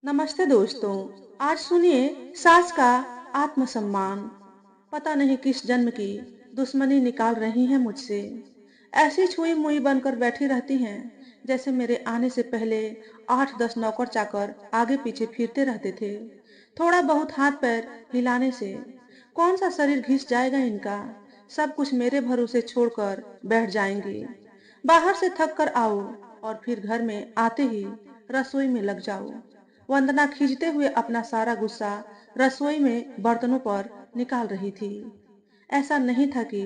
नमस्ते दोस्तों। आज सुनिए सास का आत्मसम्मान। पता नहीं किस जन्म की दुश्मनी निकाल रही हैं मुझसे। ऐसी छुई मुई बनकर बैठी रहती हैं जैसे मेरे आने से पहले 8-10 नौकर चाकर आगे पीछे फिरते रहते थे। थोड़ा बहुत हाथ पैर हिलाने से कौन सा शरीर घिस जाएगा इनका। सब कुछ मेरे भरोसे छोड़कर बैठ जाएंगी। बाहर से थक कर आओ और फिर घर में आते ही रसोई में लग जाओ। वंदना खींचते हुए अपना सारा गुस्सा रसोई में बर्तनों पर निकाल रही थी। ऐसा नहीं था कि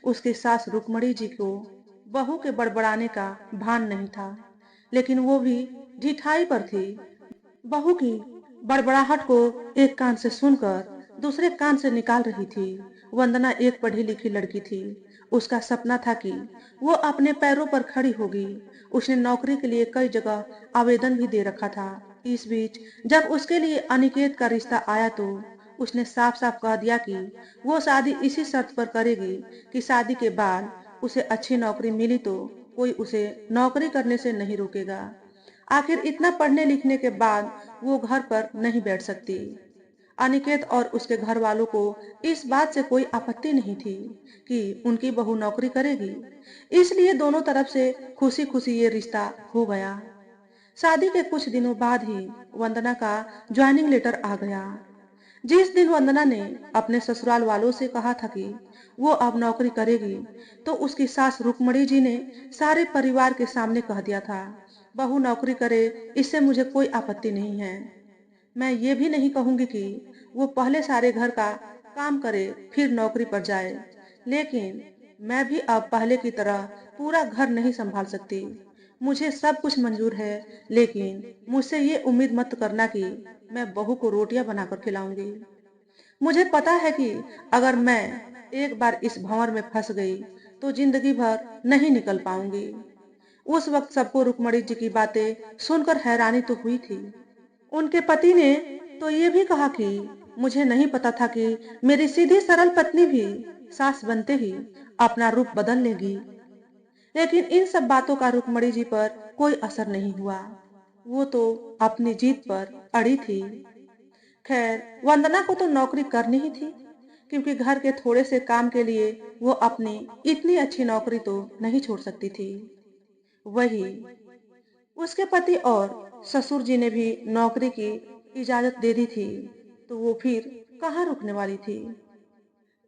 उसकी सास रुक्मणी जी को बहू के बड़बड़ाने का भान नहीं था, लेकिन वो भी ढिठाई पर थी। बहू की बड़बड़ाहट को एक कान से सुनकर दूसरे कान से निकाल रही थी। वंदना एक पढ़ी लिखी लड़की थी। उसका सपना था कि वो अपने पैरों पर खड़ी होगी। उसने नौकरी के लिए कई जगह आवेदन भी दे रखा था। इस बीच जब उसके लिए अनिकेत का रिश्ता आया तो उसने साफ साफ कह दिया कि वो शादी इसी शर्त पर करेगी कि शादी के बाद उसे अच्छी नौकरी मिली तो कोई उसे नौकरी करने से नहीं रोकेगा। आखिर इतना पढ़ने लिखने के बाद वो घर पर नहीं बैठ सकती। अनिकेत और उसके घर वालों को इस बात से कोई आपत्ति नहीं थी कि उनकी बहू नौकरी करेगी। इसलिए दोनों तरफ से खुशी खुशी ये रिश्ता हो गया। शादी के कुछ दिनों बाद ही वंदना का ज्वाइनिंग लेटर आ गया। जिस दिन वंदना ने अपने ससुराल वालों से कहा था कि वो अब नौकरी करेगी, तो उसकी सास रुक्मणी जी ने सारे परिवार के सामने कह दिया था, बहू नौकरी करे, इससे मुझे कोई आपत्ति नहीं है। मैं ये भी नहीं कहूंगी कि वो पहले सारे घर का काम करे फिर नौकरी पर जाए, लेकिन मैं भी अब पहले की तरह पूरा घर नहीं संभाल सकती। मुझे सब कुछ मंजूर है, लेकिन मुझसे ये उम्मीद मत करना कि मैं बहू को रोटियां बनाकर खिलाऊंगी। मुझे पता है कि अगर मैं एक बार इस भंवर में फंस गई तो जिंदगी भर नहीं निकल पाऊंगी। उस वक्त सबको रुक्मणी जी की बातें सुनकर हैरानी तो हुई थी। उनके पति ने तो ये भी कहा कि मुझे नहीं पता था कि मेरी सीधी सरल पत्नी भी सास बनते ही अपना रूप बदल लेगी। लेकिन इन सब बातों का रुक्मणी जी पर कोई असर नहीं हुआ। वो तो अपनी जीत पर अड़ी थी। खैर, वंदना को तो नौकरी करनी ही थी, क्योंकि घर के थोड़े से काम के लिए वो अपनी इतनी अच्छी नौकरी तो नहीं छोड़ सकती थी। वही उसके पति और ससुर जी ने भी नौकरी की इजाजत दे दी थी, तो वो फिर कहाँ रुकने वाली थी।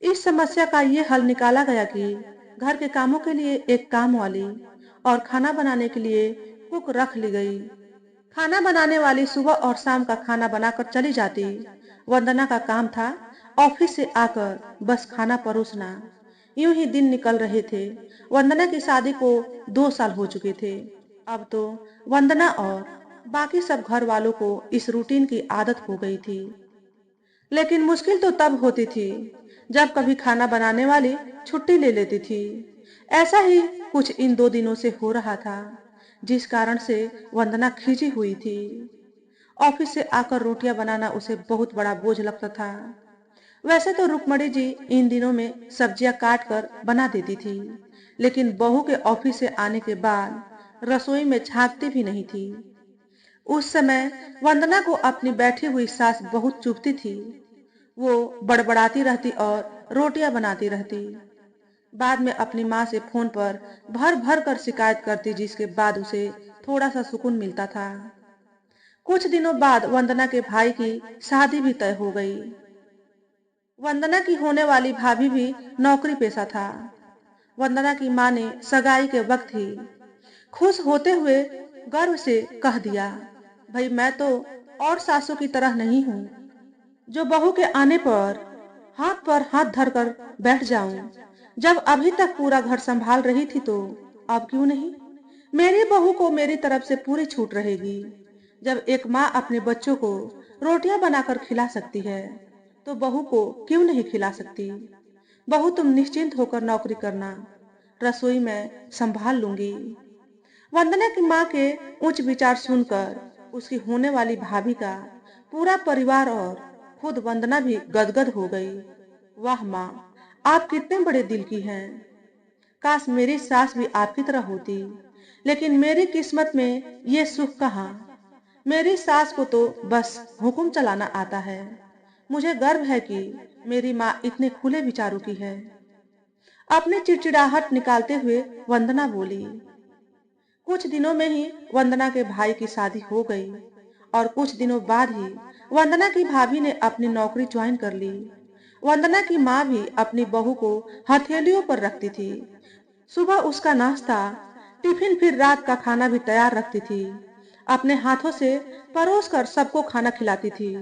इस समस्या का ये हल निकाला गया कि घर के कामों के लिए एक काम वाली और खाना बनाने के लिए कुक रख ली गई। खाना बनाने वाली सुबह और शाम का खाना बनाकर चली जाती। वंदना का काम था ऑफिस से आकर बस खाना परोसना। यूं ही दिन निकल रहे थे। वंदना की शादी को 2 साल हो चुके थे। अब तो वंदना और बाकी सब घर वालों को इस रूटीन की आदत हो गई थी। लेकिन मुश्किल तो तब होती थी जब कभी खाना बनाने वाली छुट्टी ले लेती थी। ऐसा ही कुछ इन 2 दिनों से हो रहा था, जिस कारण से वंदना खींची हुई थी। ऑफिस से आकर रोटियां बनाना उसे बहुत बड़ा बोझ लगता था। वैसे तो रुक्मणी जी इन दिनों में सब्जियां काट कर बना देती थी, लेकिन बहू के ऑफिस से आने के बाद रसोई में झांकती भी नहीं थी। उस समय वंदना को अपनी बैठी हुई सास बहुत चुभती थी। वो बड़बड़ाती रहती और रोटियां बनाती रहती। बाद में अपनी माँ से फोन पर भर भर कर शिकायत करती, जिसके बाद उसे थोड़ा सा सुकून मिलता था। कुछ दिनों बाद वंदना के भाई की शादी भी तय हो गई। वंदना की होने वाली भाभी भी नौकरी पेशा था। वंदना की माँ ने सगाई के वक्त ही खुश होते हुए गर्व से कह दिया, भाई मैं तो और सासों की तरह नहीं हूँ, जो बहू के आने पर हाथ धरकर बैठ जाऊं। जब अभी तक पूरा घर संभाल रही थी तो अब क्यों नहीं। मेरी बहू को मेरी तरफ से पूरी छूट रहेगी। जब एक माँ अपने बच्चों को रोटियां बनाकर खिला सकती है, तो बहू को क्यों नहीं खिला सकती। बहू तुम निश्चिंत होकर नौकरी करना, रसोई में संभाल लूंगी। वंदना की माँ के उच्च विचार सुनकर उसकी होने वाली भाभी का पूरा परिवार और खुद वंदना भी गदगद हो गई। वाह माँ, आप कितने बड़े दिल की हैं। काश मेरी सास भी आपकी तरह होती, लेकिन मेरी किस्मत में ये सुख कहाँ। मेरी सास को तो बस हुक्म चलाना आता है। मुझे गर्व है कि मेरी माँ इतने खुले विचारों की है। अपनी चिड़चिड़ाहट निकालते हुए वंदना बोली। कुछ दिनों में ही वंदना के भाई की शादी हो गई और कुछ दिनों बाद ही वंदना की भाभी ने अपनी नौकरी ज्वाइन कर ली। वंदना की माँ भी अपनी बहू को हथेलियों पर रखती थी। सुबह उसका नाश्ता, टिफिन फिर रात का खाना भी तैयार रखती थी। अपने हाथों से परोस कर सबको खाना खिलाती थी।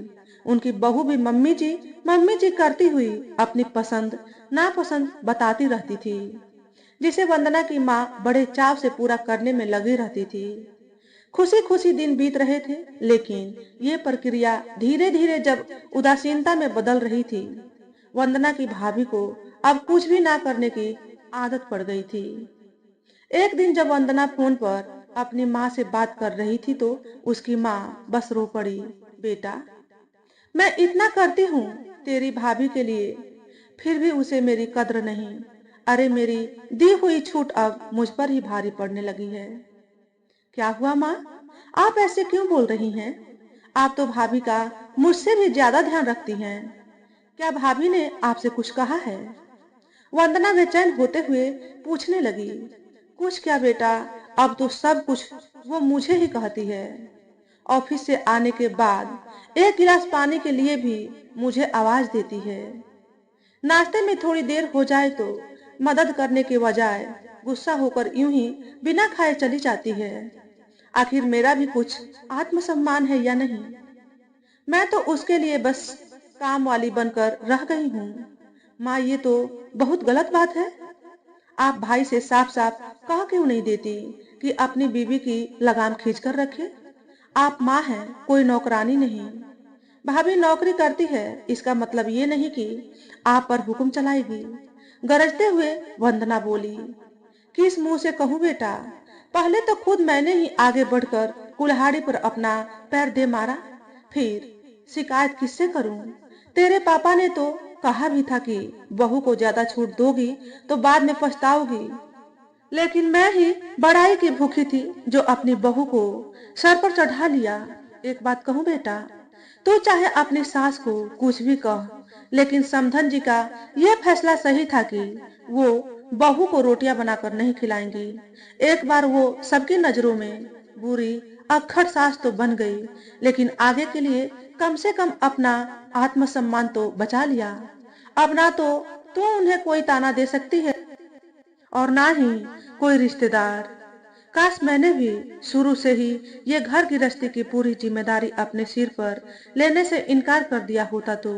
उनकी बहू भी मम्मी जी करती हुई अपनी पसंद नापसंद बताती रहती थी, जिसे वंदना की माँ बड़े चाव से पूरा करने में लगी रहती थी। खुशी खुशी दिन बीत रहे थे, लेकिन ये प्रक्रिया धीरे धीरे जब उदासीनता में बदल रही थी। वंदना की भाभी को अब कुछ भी ना करने की आदत पड़ गई थी। एक दिन जब वंदना फोन पर अपनी माँ से बात कर रही थी तो उसकी माँ बस रो पड़ी। बेटा, मैं इतना करती हूँ तेरी भाभी के लिए, फिर भी उसे मेरी कद्र नहीं। अरे मेरी दी हुई छूट अब मुझ पर ही भारी पड़ने लगी है। क्या हुआ माँ? आप ऐसे क्यों बोल रही हैं? आप तो भाभी का मुझसे भी ज्यादा ध्यान रखती हैं। क्या भाभी ने आपसे कुछ कहा है? वंदना बेचैन होते हुए पूछने लगी। कुछ क्या बेटा, अब तो सब कुछ वो मुझे ही कहती है। ऑफिस से आने के बाद एक गिलास पानी के लिए भी मुझे आवाज देती है। नाश्ते में थोड़ी देर हो जाए तो मदद करने के बजाय गुस्सा होकर यूं ही बिना खाए चली जाती है। आखिर मेरा भी कुछ आत्मसम्मान है या नहीं? मैं तो उसके लिए बस काम वाली बनकर रह गई हूँ। माँ, ये तो बहुत गलत बात है। आप भाई से साफ साफ कह क्यों नहीं देती कि अपनी बीवी की लगाम खींच कर रखे? आप माँ हैं, कोई नौकरानी नहीं। भाभी नौकरी करती है, इसका मतलब ये नहीं कि आप पर हुक्म चलाएगी। गरजते हुए वंदना बोली। किस मुंह से कहूँ बेटा? पहले तो खुद मैंने ही आगे बढ़कर कुल्हाड़ी पर अपना पैर दे मारा, फिर शिकायत किससे करूं? तेरे पापा ने तो कहा भी था कि बहू को ज्यादा छूट दोगी तो बाद में पछताओगी। लेकिन मैं ही बड़ाई की भूखी थी जो अपनी बहू को सर पर चढ़ा लिया। एक बात कहूं बेटा, तू चाहे अपनी सास को कुछ भी कह, लेकिन समधन जी का यह फैसला सही था कि वो बहू को रोटियां बनाकर नहीं खिलाएंगी। एक बार वो सबकी नजरों में बुरी अक्खर सास तो बन गई, लेकिन आगे के लिए कम से कम अपना आत्मसम्मान तो बचा लिया। अब ना तो तू उन्हें कोई ताना दे सकती है और ना ही कोई रिश्तेदार। काश मैंने भी शुरू से ही ये घर गृहस्थी की पूरी जिम्मेदारी अपने सिर पर लेने से इनकार कर दिया होता तो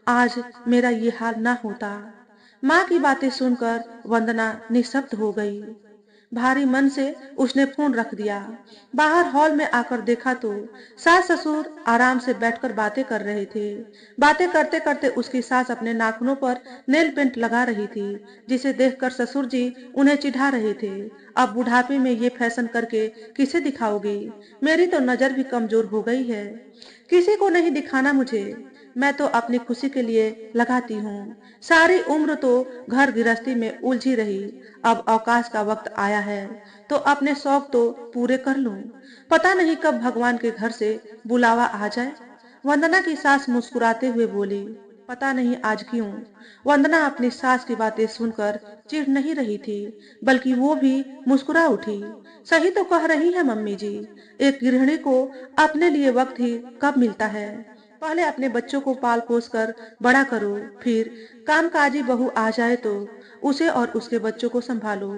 आज मेरा ये हाल ना होता। माँ की बातें सुनकर वंदना निशब्द हो गई। भारी मन से उसने फोन रख दिया। बाहर हॉल में आकर देखा तो सास ससुर आराम से बैठकर बातें कर रहे थे। बातें करते करते उसकी सास अपने नाखूनों पर नेल पेंट लगा रही थी, जिसे देखकर ससुर जी उन्हें चिढ़ा रहे थे। अब बुढ़ापे में ये फैशन करके किसे दिखाओगी? मेरी तो नजर भी कमजोर हो गई है। किसी को नहीं दिखाना मुझे। मैं तो अपनी खुशी के लिए लगाती हूँ। सारी उम्र तो घर गृहस्थी में उलझी रही, अब अवकाश का वक्त आया है तो अपने शौक तो पूरे कर लूं। पता नहीं कब भगवान के घर से बुलावा आ जाए। वंदना की सास मुस्कुराते हुए बोली। पता नहीं आज क्यों वंदना अपनी सास की बातें सुनकर चिढ़ नहीं रही थी, बल्कि वो भी मुस्कुरा उठी। सही तो कह रही है मम्मी जी, एक गृहिणी को अपने लिए वक्त ही कब मिलता है। पहले अपने बच्चों को पाल पोस कर बड़ा करो, फिर कामकाजी बहू आ जाए तो उसे और उसके बच्चों को संभालो।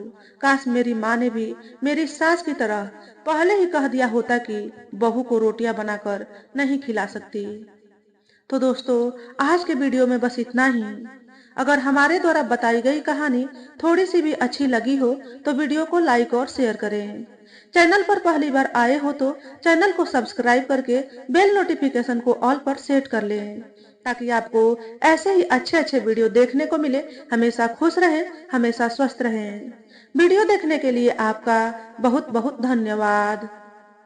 काश मेरी माँ ने भी मेरी सास की तरह पहले ही कह दिया होता कि बहू को रोटियां बनाकर नहीं खिला सकती। तो दोस्तों, आज के वीडियो में बस इतना ही। अगर हमारे द्वारा बताई गई कहानी थोड़ी सी भी अच्छी लगी हो तो वीडियो को लाइक और शेयर करें। चैनल पर पहली बार आए हो तो चैनल को सब्सक्राइब करके बेल नोटिफिकेशन को ऑल पर सेट कर लें, ताकि आपको ऐसे ही अच्छे अच्छे वीडियो देखने को मिले। हमेशा खुश रहें, हमेशा स्वस्थ रहें। वीडियो देखने के लिए आपका बहुत बहुत धन्यवाद।